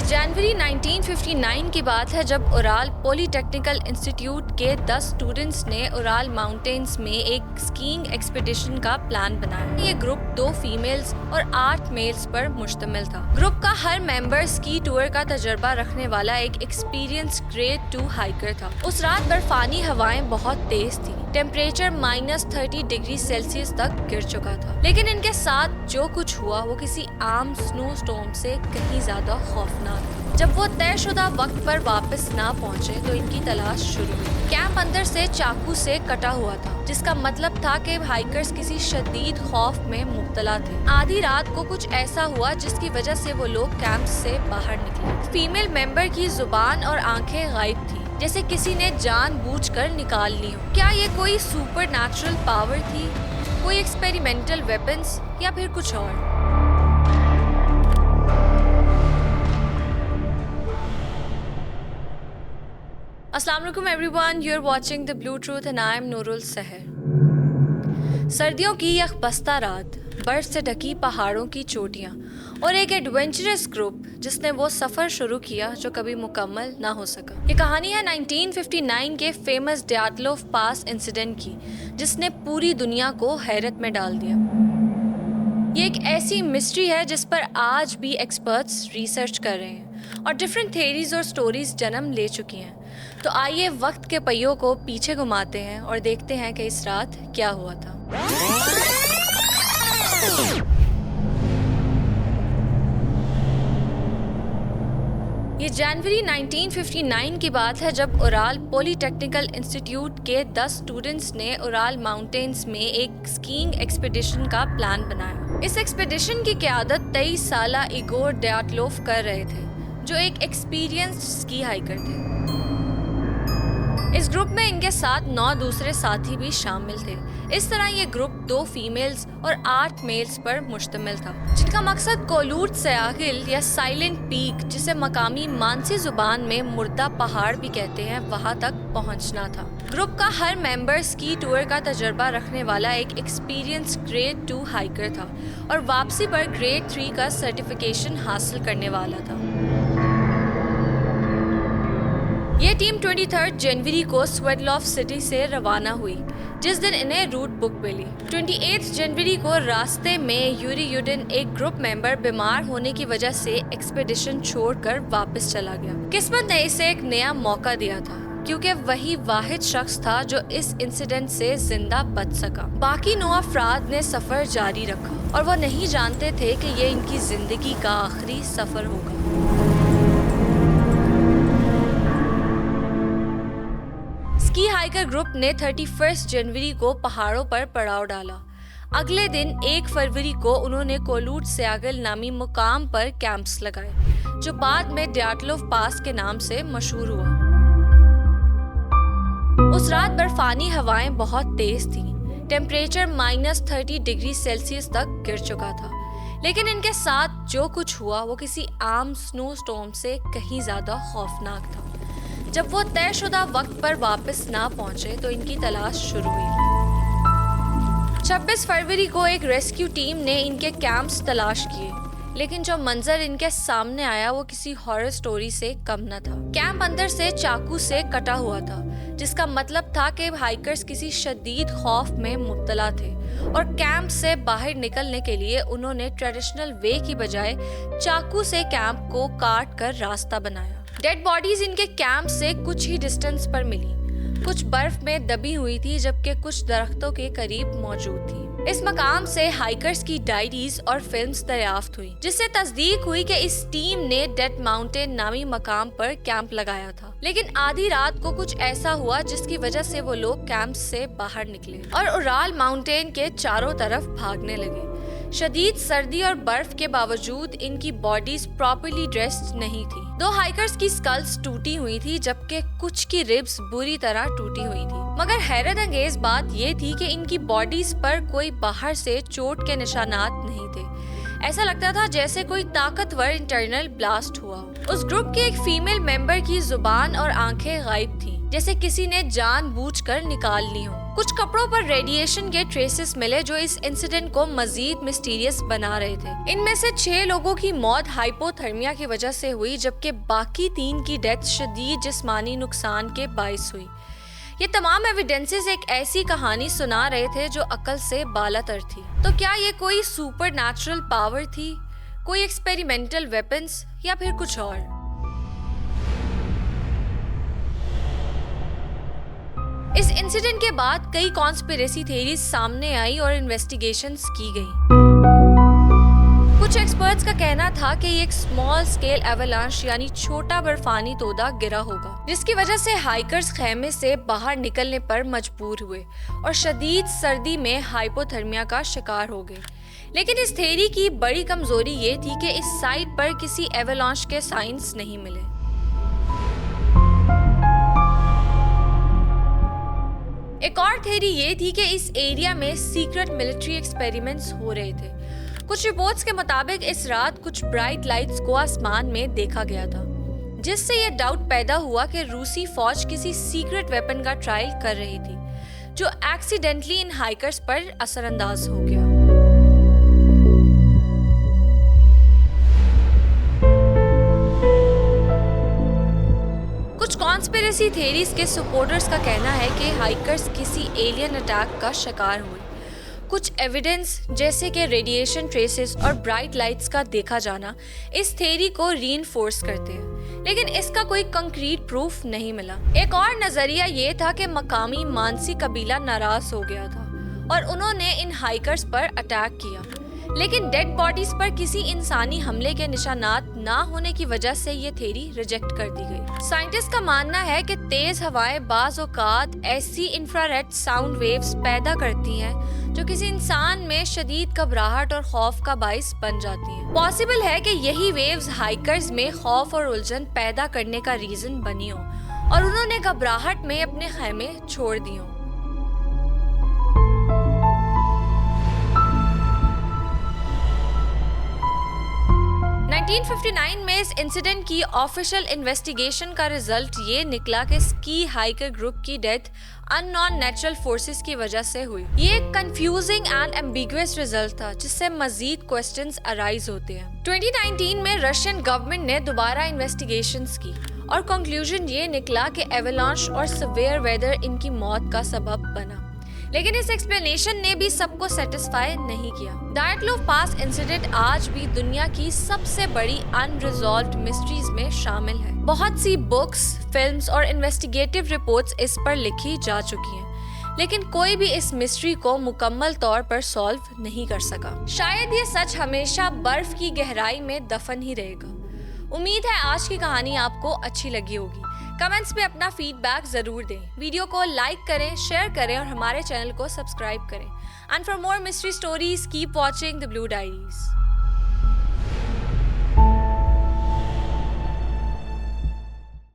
जनवरी 1959 की बात है जब उराल पॉलीटेक्निकल इंस्टीट्यूट के 10 स्टूडेंट्स ने उराल माउंटेन्स में एक स्कीइंग एक्सपीडिशन का प्लान बनाया। ये ग्रुप 2 फीमेल्स और 8 मेल्स पर मुश्तमिल था। ग्रुप का हर मेंबर स्की टूर का तजर्बा रखने वाला एक एक्सपीरियंस ग्रेड 2 हाइकर था। उस रात बर्फानी हवाएं बहुत तेज थी। टेम्परेचर -30 डिग्री सेल्सियस तक गिर चुका था, लेकिन इनके साथ जो कुछ हुआ वो किसी आम स्नो स्टॉर्म से कहीं ज्यादा खौफनाक था। जब वो तयशुदा वक्त पर वापस ना पहुंचे तो इनकी तलाश शुरू हुई। कैंप अंदर से चाकू से कटा हुआ था, जिसका मतलब था कि हाइकर्स किसी शदीद खौफ में मुब्तला थे। आधी रात को कुछ ऐसा हुआ जिसकी वजह से वो लोग कैंप से बाहर निकले। फीमेल मेंबर की जुबान और आंखें गायब थी, जैसे किसी ने जानबूझकर निकाल ली हो। क्या ये कोई सुपरनैचुरल पावर थी, कोई एक्सपेरिमेंटल वेपन्स या फिर कुछ और? अस्सलाम वालेकुम everyone, you are watching the blue truth and I am Noorul Sahar. सर्दियों की यह बस्ता रात, बर्फ से ढकी पहाड़ों की चोटियां और एक एडवेंचरस ग्रुप जिसने वो सफ़र शुरू किया जो कभी मुकम्मल ना हो सका। ये कहानी है 1959 के फेमस ड्याटलोव पास इंसिडेंट की, जिसने पूरी दुनिया को हैरत में डाल दिया। ये एक ऐसी मिस्ट्री है जिस पर आज भी एक्सपर्ट्स रिसर्च कर रहे हैं और डिफरेंट थ्योरीज और स्टोरीज जन्म ले चुकी हैं। तो आइए वक्त के पहियों को पीछे घुमाते हैं और देखते हैं कि इस रात क्या हुआ था। ये जनवरी 1959 की बात है जब उराल पॉलीटेक्निकल इंस्टीट्यूट के 10 स्टूडेंट्स ने उराल माउंटेन्स में एक स्कीइंग एक्सपीडिशन का प्लान बनाया। इस एक्सपीडिशन की क़यादत 23 साला इगोर ड्याटलोव कर रहे थे, जो एक एक्सपीरियंस्ड स्की हाइकर थे। इस ग्रुप में इनके साथ 9 दूसरे साथी भी शामिल थे। इस तरह ये ग्रुप 2 फीमेल्स और 8 मेल्स पर मुश्तमिल था, जिनका मकसद कोलूट सयागिल या साइलेंट पीक, जिसे मकामी मानसी जुबान में मुर्दा पहाड़ भी कहते हैं, वहां तक पहुंचना था। ग्रुप का हर मेंबर स्की टूर का तजर्बा रखने वाला एक एक्सपीरियंस ग्रेड 2 हाइकर था और वापसी पर ग्रेड 3 का सर्टिफिकेशन हासिल करने वाला था। ये टीम 23 जनवरी को स्वेटलॉफ सिटी से रवाना हुई, जिस दिन इन्हें रूट बुक मिली। 28 जनवरी को रास्ते में यूरी यूडिन, एक ग्रुप मेंबर, बीमार होने की वजह से एक्सपीडिशन छोड़कर वापस चला गया। किस्मत ने इसे एक नया मौका दिया था, क्योंकि वही वाहिद शख्स था जो इस इंसिडेंट से जिंदा बच सका। बाकी 9 अफराद ने सफर जारी रखा और वो नहीं जानते थे कि ये इनकी जिंदगी का आखिरी सफर होगा। स्की हाइकर ग्रुप ने 31 जनवरी को पहाड़ों पर पड़ाव डाला। अगले दिन 1 फरवरी को उन्होंने कोलूट सयागिल नामी मुकाम पर कैंप्स लगाए, जो बाद में ड्याटलोव पास के नाम से मशहूर हुआ। उस रात बर्फानी हवाएं बहुत तेज थीं। टेम्परेचर -30 डिग्री सेल्सियस तक गिर चुका था, लेकिन इनके साथ जो कुछ हुआ वो किसी आम स्नो स्टॉर्म से कहीं ज्यादा खौफनाक था। जब वो तयशुदा वक्त पर वापस ना पहुंचे तो इनकी तलाश शुरू हुई। 26 फरवरी को एक रेस्क्यू टीम ने इनके कैंप्स तलाश किए, लेकिन जो मंजर इनके सामने आया वो किसी हॉरर स्टोरी से कम न था। कैंप अंदर से चाकू से कटा हुआ था, जिसका मतलब था कि हाइकर्स किसी शदीद खौफ में मुब्तला थे और कैंप से बाहर निकलने के लिए उन्होंने ट्रेडिशनल वे की बजाय चाकू से कैंप को काट कर रास्ता बनाया। डेड बॉडीज इनके कैंप से कुछ ही डिस्टेंस पर मिली। कुछ बर्फ में दबी हुई थी, जबकि कुछ दरख्तों के करीब मौजूद थी। इस मकाम से हाइकर्स की डायरीज और फिल्म्स दरियाफ्त हुई, जिससे तस्दीक हुई कि इस टीम ने डेड माउंटेन नामी मकाम पर कैंप लगाया था। लेकिन आधी रात को कुछ ऐसा हुआ जिसकी वजह से वो लोग कैंप से बाहर निकले और उराल माउंटेन के चारों तरफ भागने लगे। शदीद सर्दी और बर्फ के बावजूद इनकी बॉडीज प्रॉपर्ली ड्रेस्ड नहीं थी। 2 हाइकर्स की स्कल्स टूटी हुई थी, जबकि कुछ की रिब्स बुरी तरह टूटी हुई थी। मगर हैरत अंगेज बात ये थी कि इनकी बॉडीज पर कोई बाहर से चोट के निशानात नहीं थे। ऐसा लगता था जैसे कोई ताकतवर इंटरनल ब्लास्ट हुआ। उस ग्रुप के एक फीमेल मेंबर की जुबान और आंखें गायब थी, जैसे किसी ने जानबूझकर निकाल ली हो। कुछ कपड़ों पर रेडिएशन के ट्रेसेस मिले जो इस इंसिडेंट को मजीद मिस्टीरियस बना रहे थे। इनमें से 6 लोगों की मौत हाइपोथर्मिया की वजह से हुई, जबकि बाकी 3 की डेथ शदीद जिस्मानी नुकसान के बाइस हुई। ये तमाम एविडेंसेस एक ऐसी कहानी सुना रहे थे जो अकल से बालातर थी। तो क्या ये कोई सुपर नेचुरल पावर थी, कोई एक्सपेरिमेंटल वेपन्स, या फिर कुछ और? इस इंसिडेंट के बाद कई कॉन्स्पिरेसी थ्योरीज सामने आई और इन्वेस्टिगेशंस की गई। कुछ एक्सपर्ट्स का कहना था कि ये एक स्मॉल स्केल एवलांश यानी छोटा बर्फानी तोदा गिरा होगा, जिसकी वजह से हाइकर्स खेमे से बाहर निकलने पर मजबूर हुए और शदीद सर्दी में हाइपोथर्मिया का शिकार हो गए। लेकिन इस थ्योरी की बड़ी कमजोरी ये थी कि इस साइट पर किसी एवलांश के साइंस नहीं मिले। एक और थ्योरी ये थी कि इस एरिया में सीक्रेट मिलिट्री एक्सपेरिमेंट्स हो रहे थे। कुछ रिपोर्ट्स के मुताबिक इस रात कुछ ब्राइट लाइट्स को आसमान में देखा गया था, जिससे यह डाउट पैदा हुआ कि रूसी फौज किसी सीक्रेट वेपन का ट्रायल कर रही थी, जो एक्सीडेंटली इन हाइकर्स पर असरअंदाज हो गया। कुछ कॉन्स्पिरेसी थ्योरीज के सपोर्टर्स का कहना है कि हाइकर्स किसी एलियन अटैक का शिकार हुए। कुछ एविडेंस जैसे कि रेडिएशन ट्रेसेस और ब्राइट लाइट्स का देखा जाना इस थ्योरी को रीइंफोर्स करते हैं, लेकिन इसका कोई कंक्रीट प्रूफ नहीं मिला। एक और नजरिया ये था कि मकामी मानसी कबीला नाराज हो गया था और उन्होंने इन हाइकर्स पर अटैक किया, लेकिन डेड बॉडीज पर किसी इंसानी हमले के निशानात ना होने की वजह से ये थ्योरी रिजेक्ट कर दी गई। साइंटिस्ट का मानना है कि तेज हवाएं बाज़ औक़ात ऐसी इंफ्रारेड साउंड वेव्स पैदा करती हैं जो किसी इंसान में शदीद घबराहट और खौफ का बाइस बन जाती हैं। पॉसिबल है कि यही वेव्स हाइकर्स में खौफ और उलझन पैदा करने का रीजन बनी हो और उन्होंने घबराहट में अपने खेमे छोड़ दिए हों। 1959 में इस इंसिडेंट की ऑफिशियल इन्वेस्टिगेशन का रिजल्ट ये निकला कि स्की हाइकर ग्रुप की डेथ अननोन नेचुरल फोर्सेस की वजह से हुई। ये एक कंफ्यूजिंग एंड एम्बिगुअस रिजल्ट था जिससे मजीद क्वेश्चंस अराइज होते हैं। 2019 में रशियन गवर्नमेंट ने दोबारा इन्वेस्टिगेशंस की और कंक्लूजन ये निकला कि एवलांश और सिवियर वेदर इनकी मौत का सबब बना, लेकिन इस एक्सप्लेनेशन ने भी सबको सेटिस्फाई नहीं किया। डायटलोव पास इंसिडेंट आज भी दुनिया की सबसे बड़ी अनरिजॉल्व्ड मिस्ट्रीज में शामिल है। बहुत सी बुक्स, फिल्म्स और इन्वेस्टिगेटिव रिपोर्ट्स इस पर लिखी जा चुकी हैं, लेकिन कोई भी इस मिस्ट्री को मुकम्मल तौर पर सॉल्व नहीं कर सका। शायद ये सच हमेशा बर्फ की गहराई में दफन ही रहेगा। उम्मीद है आज की कहानी आपको अच्छी लगी होगी। कमेंट्स में अपना फीडबैक जरूर दें। वीडियो को लाइक करें, शेयर करें और हमारे चैनल को सब्सक्राइब करें। And for more mystery stories keep watching the blue diaries.